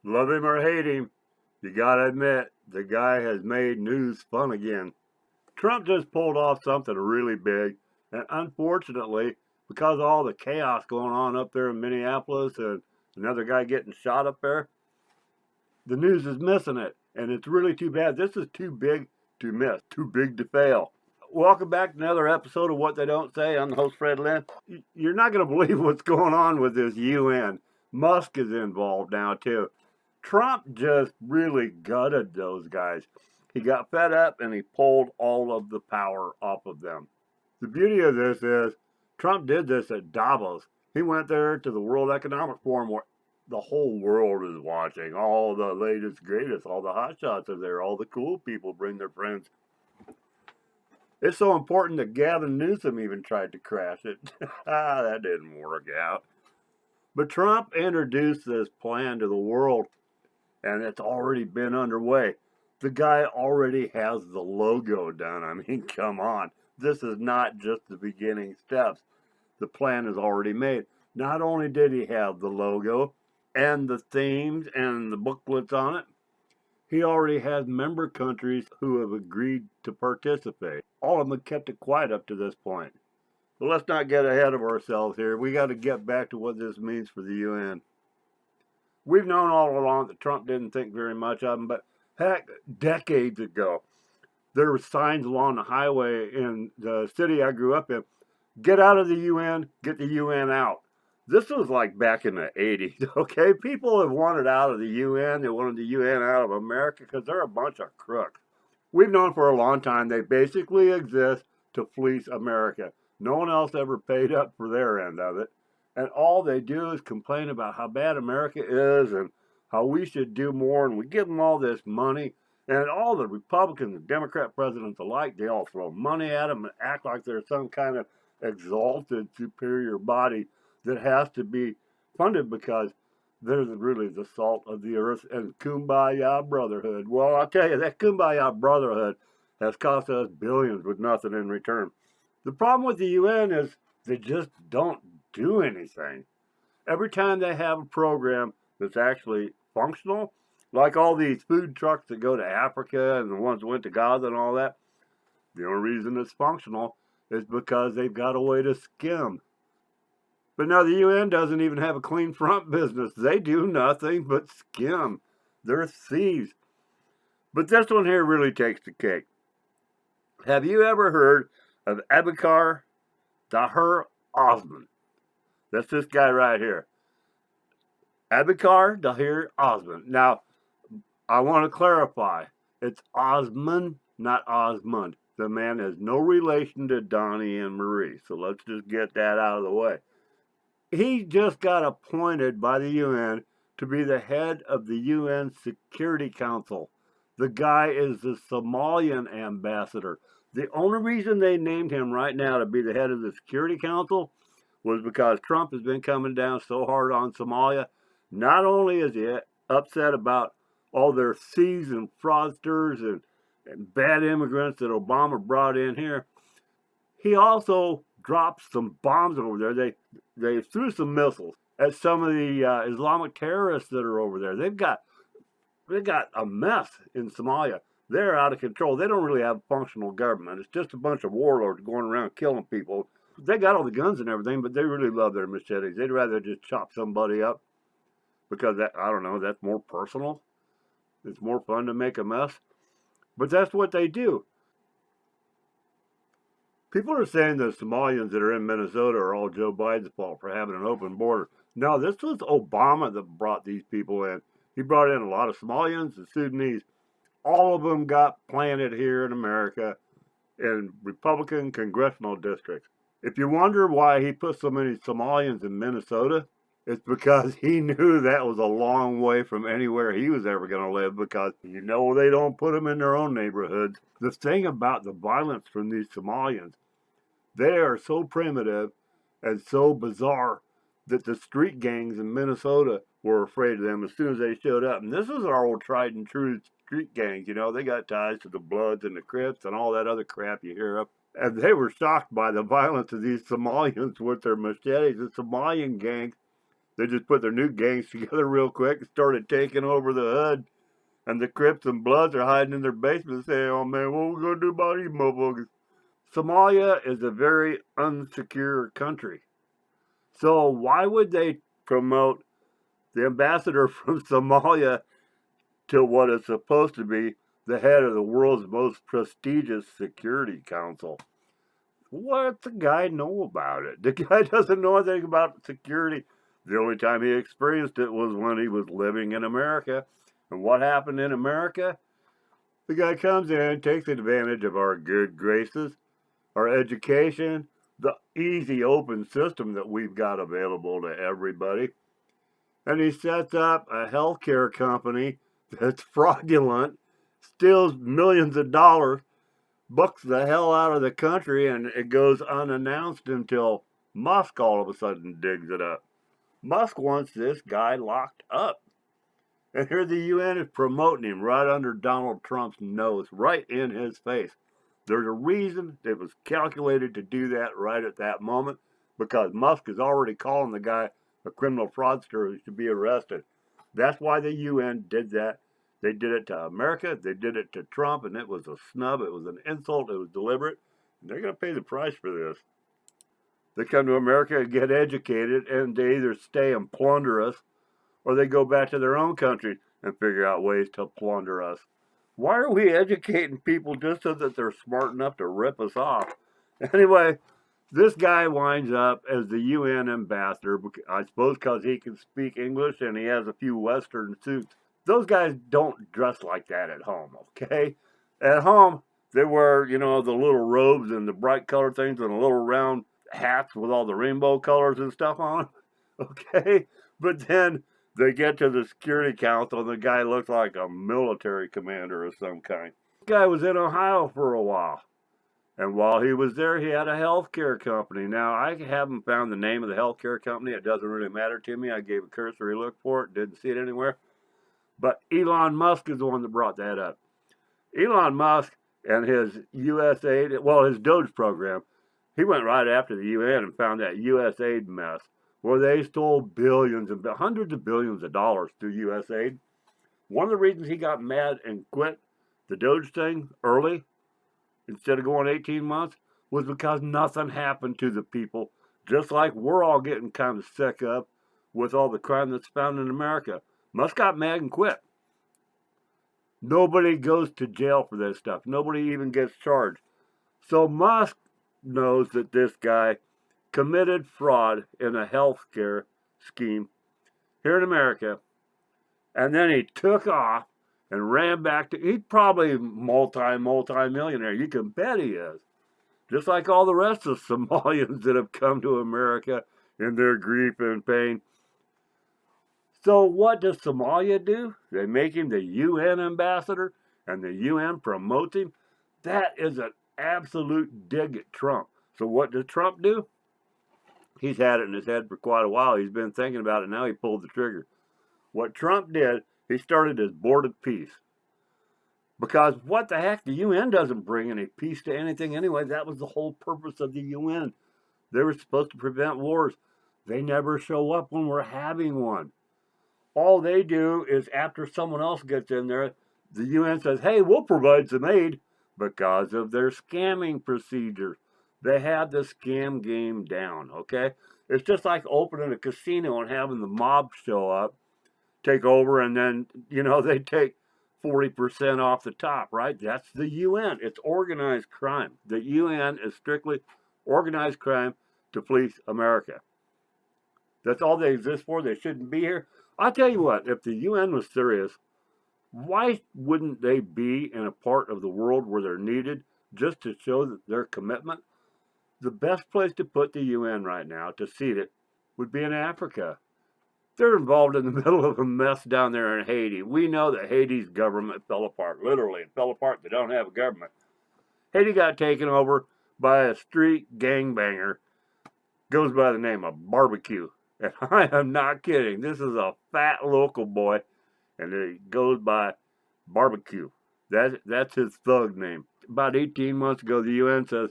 Love him or hate him, you gotta admit, the guy has made news fun again. Trump just pulled off something really big, and unfortunately, because of all the chaos going on up there in Minneapolis and another guy getting shot up there, the news is missing it, and it's really too bad. This is too big to miss, too big to fail. Welcome back to another episode of What They Don't Say. I'm the host, Fred Lynn. You're not going to believe what's going on with this UN. Musk is involved now, too. Trump just really gutted those guys. He got fed up and he pulled all of the power off of them. The beauty of this is Trump did this at Davos. He went there to the World Economic Forum where the whole world is watching. All the latest, greatest, all the hotshots are there. All the cool people bring their friends. It's so important that Gavin Newsom even tried to crash it. That didn't work out. But Trump introduced this plan to the world, and it's already been underway. The guy already has the logo done. I mean, come on. This is not just the beginning steps. The plan is already made. Not only did he have the logo and the themes and the booklets on it, he already has member countries who have agreed to participate. All of them have kept it quiet up to this point. But let's not get ahead of ourselves here. We got to get back to what this means for the UN. We've known all along that Trump didn't think very much of them, but heck, decades ago, there were signs along the highway in the city I grew up in. Get out of the UN, get the UN out. This was like back in the 80s, okay? People have wanted out of the UN. They wanted the UN out of America because they're a bunch of crooks. We've known for a long time they basically exist to fleece America. No one else ever paid up for their end of it. And all they do is complain about how bad America is and how we should do more. And we give them all this money. And all the Republicans and Democrat presidents alike, they all throw money at them and act like they're some kind of exalted superior body that has to be funded because they're really the salt of the earth and kumbaya brotherhood. Well, I'll tell you, that kumbaya brotherhood has cost us billions with nothing in return. The problem with the UN is they just don't do anything. Every time they have a program that's actually functional, like all these food trucks that go to Africa and the ones that went to Gaza and all that, the only reason it's functional is because they've got a way to skim. But now the UN doesn't even have a clean front business. They do nothing but skim. They're thieves. But this one here really takes the cake. Have you ever heard of Abikar Dahir Osman? That's this guy right here. Abikar Dahir Osman. Now, I want to clarify. It's Osman, not Osmond. The man has no relation to Donnie and Marie. So let's just get that out of the way. He just got appointed by the UN to be the head of the UN Security Council. The guy is the Somalian ambassador. The only reason they named him right now to be the head of the Security Council was because Trump has been coming down so hard on Somalia. Not only is he upset about all their thieves and fraudsters and bad immigrants that Obama brought in here, he also dropped some bombs over there. They threw some missiles at some of the Islamic terrorists that are over there. They've got a mess in Somalia. They're out of control. They don't really have a functional government. It's just a bunch of warlords going around killing people. They got all the guns and everything, but they really love their machetes. They'd rather just chop somebody up because I don't know, that's more personal. It's more fun to make a mess. But that's what they do. People are saying the Somalians that are in Minnesota are all Joe Biden's fault for having an open border. No, this was Obama that brought these people in. He brought in a lot of Somalians and Sudanese. All of them got planted here in America in Republican congressional districts. If you wonder why he put so many Somalians in Minnesota, it's because he knew that was a long way from anywhere he was ever going to live because they don't put them in their own neighborhoods. The thing about the violence from these Somalians, they are so primitive and so bizarre that the street gangs in Minnesota were afraid of them as soon as they showed up. And this is our old tried and true street gangs. They got ties to the Bloods and the Crips and all that other crap you hear of. And they were shocked by the violence of these Somalians with their machetes. The Somalian gangs They just put their new gangs together real quick and started taking over the hood. And the Crips and Bloods are hiding in their basements saying, oh man, what we gonna do about these motherfuckers? Somalia is a very unsecure country. So why would they promote the ambassador from Somalia to what is supposed to be the head of the world's most prestigious security council? What the guy know about it? The guy doesn't know anything about security. The only time he experienced it was when he was living in America. And what happened in America? The guy comes in, takes advantage of our good graces, our education, the easy open system that we've got available to everybody. And he sets up a healthcare company that's fraudulent, steals millions of dollars, bucks the hell out of the country, and it goes unannounced until Musk all of a sudden digs it up. Musk wants this guy locked up. And here the UN is promoting him right under Donald Trump's nose, right in his face. There's a reason it was calculated to do that right at that moment, because Musk is already calling the guy a criminal fraudster who should be arrested. That's why the UN did that. They did it to America, they did it to Trump, and it was a snub, it was an insult, it was deliberate. And they're going to pay the price for this. They come to America and get educated, and they either stay and plunder us, or they go back to their own country and figure out ways to plunder us. Why are we educating people just so that they're smart enough to rip us off? Anyway, this guy winds up as the UN ambassador, I suppose because he can speak English and he has a few Western suits. Those guys don't dress like that at home, okay? At home, they wear, the little robes and the bright colored things and the little round hats with all the rainbow colors and stuff on them, okay? But then they get to the Security Council and the guy looks like a military commander of some kind. The guy was in Ohio for a while. And while he was there, he had a healthcare company. Now, I haven't found the name of the healthcare company. It doesn't really matter to me. I gave a cursory look for it, didn't see it anywhere. But Elon Musk is the one that brought that up. Elon Musk and his USAID, well, his Doge program, he went right after the UN and found that USAID mess where they stole billions and hundreds of billions of dollars through USAID. One of the reasons he got mad and quit the Doge thing early, instead of going 18 months, was because nothing happened to the people, just like we're all getting kind of sick of with all the crime that's found in America. Musk got mad and quit. Nobody goes to jail for this stuff. Nobody even gets charged. So Musk knows that this guy committed fraud in a healthcare scheme here in America, and then he took off and ran back to, he's probably multi-millionaire. You can bet he is. Just like all the rest of Somalians that have come to America in their grief and pain. So what does Somalia do? They make him the UN ambassador, and the UN promotes him. That is an absolute dig at Trump. So what does Trump do? He's had it in his head for quite a while. He's been thinking about it. Now he pulled the trigger. What Trump did, he started his board of peace. Because what the heck? The UN doesn't bring any peace to anything anyway. That was the whole purpose of the UN. They were supposed to prevent wars. They never show up when we're having one. All they do is after someone else gets in there, the UN says, hey, we'll provide some aid because of their scamming procedures. They have the scam game down, okay? It's just like opening a casino and having the mob show up, take over, and then, they take 40% off the top, right? That's the UN. It's organized crime. The UN is strictly organized crime to fleece America. That's all they exist for. They shouldn't be here. I'll tell you what, if the UN was serious, why wouldn't they be in a part of the world where they're needed just to show that their commitment? The best place to put the UN right now, to seat it, would be in Africa. They're involved in the middle of a mess down there in Haiti. We know that Haiti's government fell apart. Literally, it fell apart. They don't have a government. Haiti got taken over by a street gangbanger, goes by the name of Barbecue. And I am not kidding. This is a fat local boy, and he goes by Barbecue. That's his thug name. About 18 months ago, the UN says,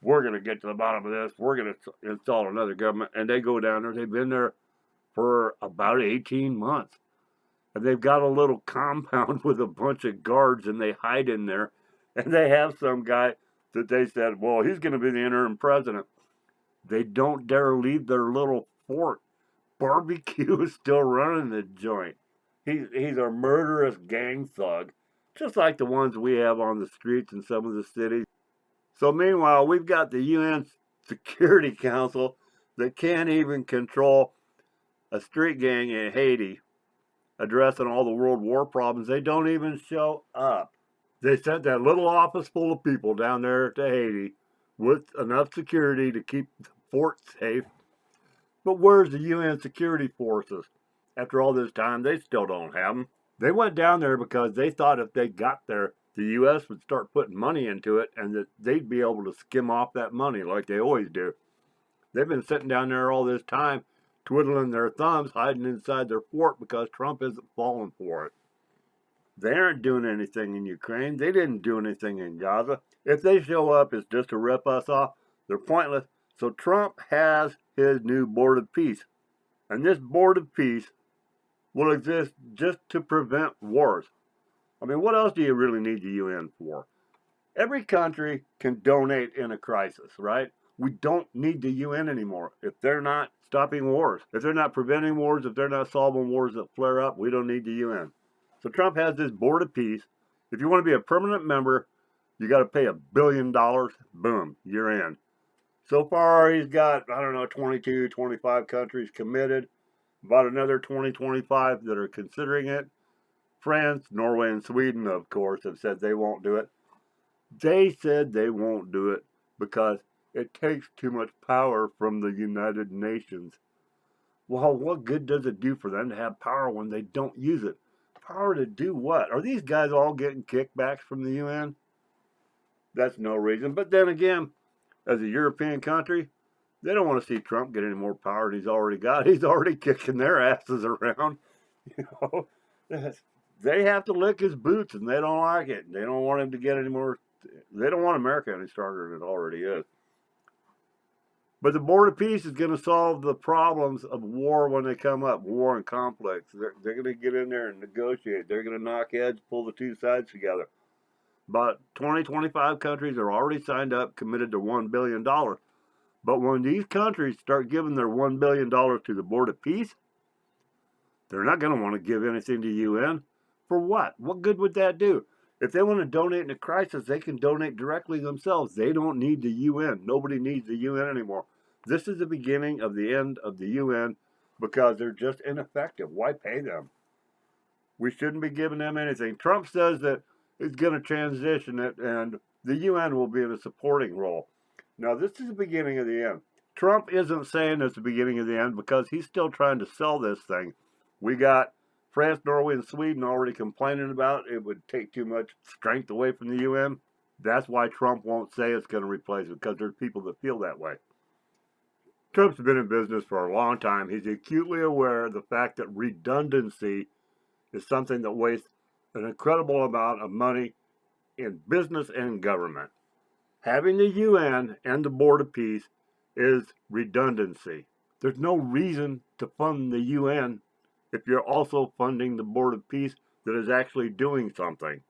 we're going to get to the bottom of this. We're going to install another government. And they go down there. They've been there for about 18 months. And they've got a little compound with a bunch of guards, and they hide in there. And they have some guy that they said, well, he's going to be the interim president. They don't dare leave their little fort. Barbecue is still running the joint. He's a murderous gang thug, just like the ones we have on the streets in some of the cities. So meanwhile, we've got the UN Security Council that can't even control a street gang in Haiti addressing all the world war problems. They don't even show up. They sent that little office full of people down there to Haiti with enough security to keep the fort safe. But where's the UN security forces? After all this time, they still don't have them. They went down there because they thought if they got there, the U.S. would start putting money into it and that they'd be able to skim off that money like they always do. They've been sitting down there all this time, twiddling their thumbs, hiding inside their fort because Trump isn't falling for it. They aren't doing anything in Ukraine. They didn't do anything in Gaza. If they show up, it's just to rip us off. They're pointless. So Trump has his new Board of Peace. And this Board of Peace will exist just to prevent wars. I mean, what else do you really need the UN for? Every country can donate in a crisis, right? We don't need the UN anymore. If they're not stopping wars, if they're not preventing wars, if they're not solving wars that flare up, we don't need the UN. So Trump has this Board of Peace. If you want to be a permanent member, you got to pay $1 billion. Boom, you're in. So far, he's got, 22, 25 countries committed. About another 20, 25 that are considering it. France, Norway, and Sweden, of course, have said they won't do it. They said they won't do it because it takes too much power from the United Nations. Well, what good does it do for them to have power when they don't use it? Power to do what? Are these guys all getting kickbacks from the UN? That's no reason. But then again, as a European country, they don't want to see Trump get any more power than he's already got. He's already kicking their asses around. They have to lick his boots, and they don't like it. They don't want him to get any more. They don't want America any stronger than it already is. But the Board of Peace is going to solve the problems of war when they come up, war and conflicts. They're going to get in there and negotiate. They're going to knock heads, pull the two sides together. About 20, 25 countries are already signed up, committed to $1 billion. But when these countries start giving their $1 billion to the Board of Peace, they're not going to want to give anything to UN. For what? What good would that do? If they want to donate in a crisis, they can donate directly themselves. They don't need the UN. Nobody needs the UN anymore. This is the beginning of the end of the UN because they're just ineffective. Why pay them? We shouldn't be giving them anything. Trump says that he's going to transition it and the UN will be in a supporting role. Now, this is the beginning of the end. Trump isn't saying it's the beginning of the end because he's still trying to sell this thing. We got France, Norway, and Sweden already complaining about it would take too much strength away from the UN. That's why Trump won't say it's going to replace it, because there's people that feel that way. Trump's been in business for a long time. He's acutely aware of the fact that redundancy is something that wastes an incredible amount of money in business and government. Having the UN and the Board of Peace is redundancy. There's no reason to fund the UN if you're also funding the Board of Peace that is actually doing something.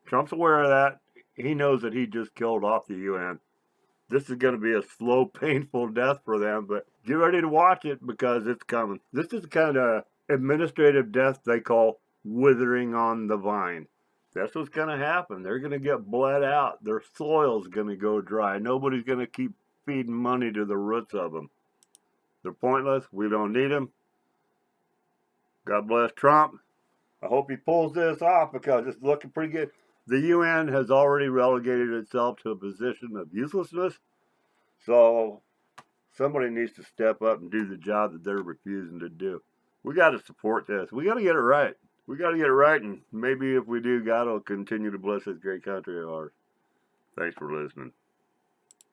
Trump's aware of that. He knows that he just killed off the UN. This is going to be a slow, painful death for them, but get ready to watch it because it's coming. This is the kind of administrative death they call withering on the vine. That's what's going to happen. They're going to get bled out. Their soil's going to go dry. Nobody's going to keep feeding money to the roots of them. They're pointless. We don't need them. God bless Trump. I hope he pulls this off because it's looking pretty good. The UN has already relegated itself to a position of uselessness. So somebody needs to step up and do the job that they're refusing to do. We got to support this. We got to get it right. We got to get it right, and maybe if we do, God will continue to bless this great country of ours. Thanks for listening.